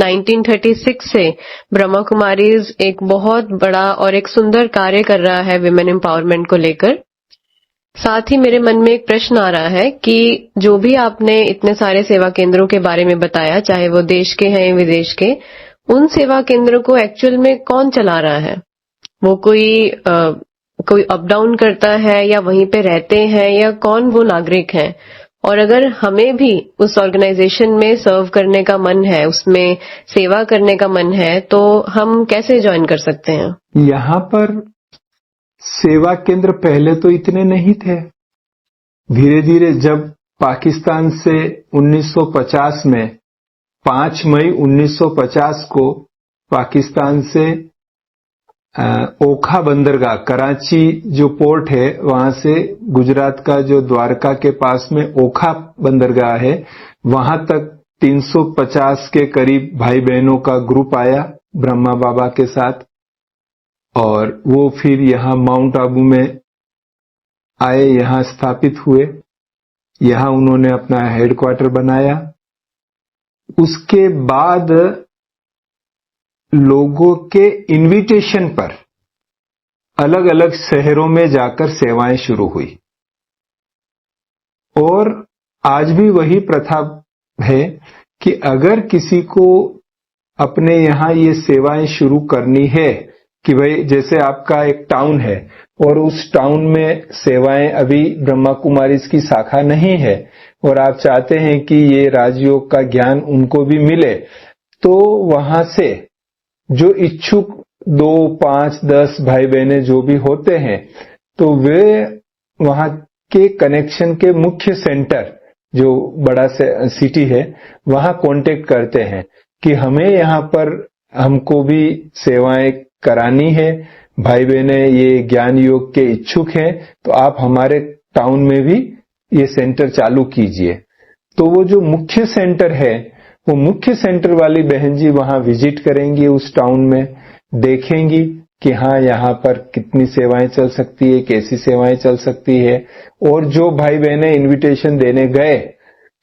1936 से ब्रह्मा कुमारीज एक बहुत बड़ा और एक सुंदर कार्य कर रहा है विमेन एम्पावरमेंट को लेकर। साथ ही मेरे मन में एक प्रश्न आ रहा है कि जो भी आपने इतने सारे सेवा केंद्रों के बारे में बताया, चाहे वो देश के हैं विदेश के, उन सेवा केंद्रों को एक्चुअल में कौन चला रहा है? वो कोई अप डाउन करता है या वहीं पे रहते हैं, या कौन वो नागरिक हैं? और अगर हमें भी उस ऑर्गेनाइजेशन में सर्व करने का मन है, उसमें सेवा करने का मन है, तो हम कैसे ज्वाइन कर सकते हैं? यहाँ पर सेवा केंद्र पहले तो इतने नहीं थे। धीरे धीरे जब पाकिस्तान से 1950 में 5 मई 1950 को पाकिस्तान से ओखा बंदरगाह, कराची जो पोर्ट है, वहां से गुजरात का जो द्वारका के पास में ओखा बंदरगाह है, वहां तक 350 के करीब भाई बहनों का ग्रुप आया ब्रह्मा बाबा के साथ, और वो फिर यहां माउंट आबू में आए, यहां स्थापित हुए। यहां उन्होंने अपना हेडक्वार्टर बनाया। उसके बाद लोगों के इनविटेशन पर अलग अलग शहरों में जाकर सेवाएं शुरू हुई, और आज भी वही प्रथा है कि अगर किसी को अपने यहां ये सेवाएं शुरू करनी है, कि भाई जैसे आपका एक टाउन है और उस टाउन में सेवाएं अभी ब्रह्मा कुमारीज की शाखा नहीं है, और आप चाहते हैं कि ये राजयोग का ज्ञान उनको भी मिले, तो वहां से जो इच्छुक 2, 5, 10 भाई बहनें जो भी होते हैं, तो वे वहां के कनेक्शन के मुख्य सेंटर, जो बड़ा सिटी है, वहां कांटेक्ट करते हैं कि हमें यहां पर हमको भी सेवाएं करानी है, भाई बहनें ये ज्ञान योग के इच्छुक हैं, तो आप हमारे टाउन में भी ये सेंटर चालू कीजिए। तो वो जो मुख्य सेंटर है, वो मुख्य सेंटर वाली बहन जी वहां विजिट करेंगी, उस टाउन में देखेंगी कि हाँ यहाँ पर कितनी सेवाएं चल सकती है, कैसी सेवाएं चल सकती है, और जो भाई बहनें इनविटेशन देने गए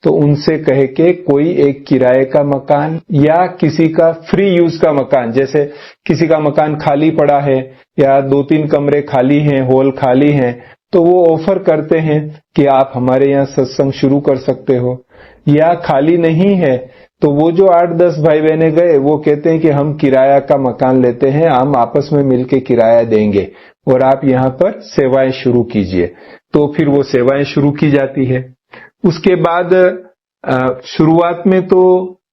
तो उनसे कह के कोई एक किराए का मकान या किसी का फ्री यूज का मकान, जैसे किसी का मकान खाली पड़ा है या 2-3 कमरे खाली हैं, हॉल खाली हैं, तो वो ऑफर करते हैं कि आप हमारे यहाँ सत्संग शुरू कर सकते हो। या खाली नहीं है तो वो जो 8-10 भाई बहने गए, वो कहते हैं कि हम किराया का मकान लेते हैं, हम आपस में मिलके किराया देंगे और आप यहाँ पर सेवाएं शुरू कीजिए। तो फिर वो सेवाएं शुरू की जाती है। उसके बाद शुरुआत में तो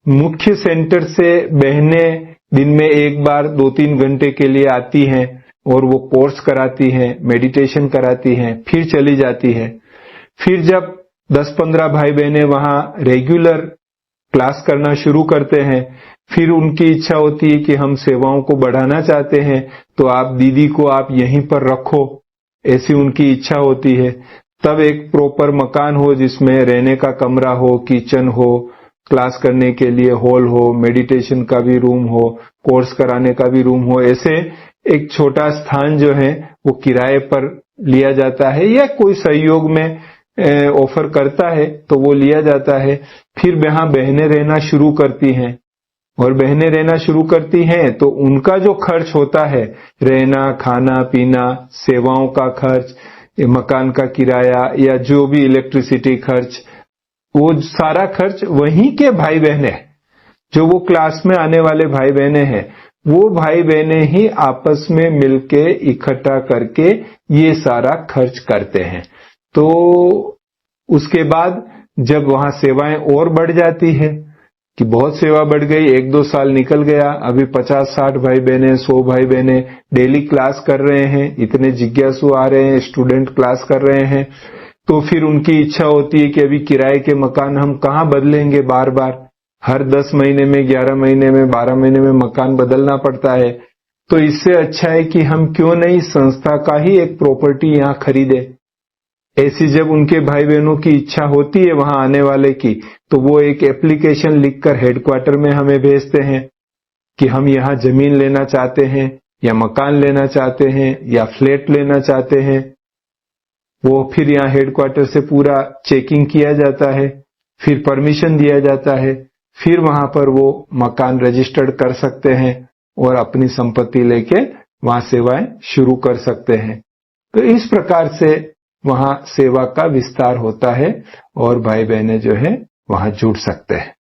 मुख्य सेंटर से बहनें दिन में एक बार 2-3 घंटे के लिए आती हैं और वो कोर्स कराती हैं, मेडिटेशन कराती हैं, फिर चली जाती हैं। फिर जब 10-15 भाई बहनें वहां रेगुलर क्लास करना शुरू करते हैं, फिर उनकी इच्छा होती है कि हम सेवाओं को बढ़ाना चाहते हैं, तो आप दीदी को आप यहीं पर रखो, ऐसी उनकी इच्छा होती है। तब एक प्रॉपर मकान हो जिसमें रहने का कमरा हो, किचन हो, क्लास करने के लिए हॉल हो, मेडिटेशन का भी रूम हो, कोर्स कराने का भी रूम हो, ऐसे एक छोटा स्थान जो है वो किराए पर लिया जाता है या कोई सहयोग में ऑफर करता है तो वो लिया जाता है। फिर वहां बहनें रहना शुरू करती हैं, और बहनें रहना शुरू करती हैं तो उनका जो खर्च होता है, रहना, खाना पीना, सेवाओं का खर्च, मकान का किराया या जो भी इलेक्ट्रिसिटी खर्च, वो सारा खर्च वहीं के भाई बहने, जो वो क्लास में आने वाले भाई बहने हैं, वो भाई बहने ही आपस में मिलके इकट्ठा करके ये सारा खर्च करते हैं। तो उसके बाद जब वहां सेवाएं और बढ़ जाती है कि बहुत सेवा बढ़ गई, 1-2 साल निकल गया, अभी 50-60 भाई बहने, 100 भाई बहने डेली क्लास कर रहे हैं, इतने जिज्ञासु आ रहे हैं, स्टूडेंट क्लास कर रहे हैं, तो फिर उनकी इच्छा होती है कि अभी किराए के मकान हम कहाँ बदलेंगे, बार बार हर 10 महीने में, 11 महीने में, 12 महीने में मकान बदलना पड़ता है। तो इससे अच्छा है कि हम क्यों नहीं संस्था का ही एक प्रॉपर्टी यहाँ खरीदे। ऐसी जब उनके भाई बहनों की इच्छा होती है वहां आने वाले की, तो वो एक एप्लीकेशन लिखकर हेडक्वार्टर में हमें भेजते हैं कि हम यहाँ जमीन लेना चाहते हैं या मकान लेना चाहते हैं या फ्लैट लेना चाहते हैं। वो फिर यहाँ हेडक्वार्टर से पूरा चेकिंग किया जाता है, फिर परमिशन दिया जाता है, फिर वहां पर वो मकान रजिस्टर्ड कर सकते हैं और अपनी संपत्ति लेके वहां सेवाएं शुरू कर सकते हैं। तो इस प्रकार से वहां सेवा का विस्तार होता है और भाई बहनें जो है वहां जुड़ सकते हैं।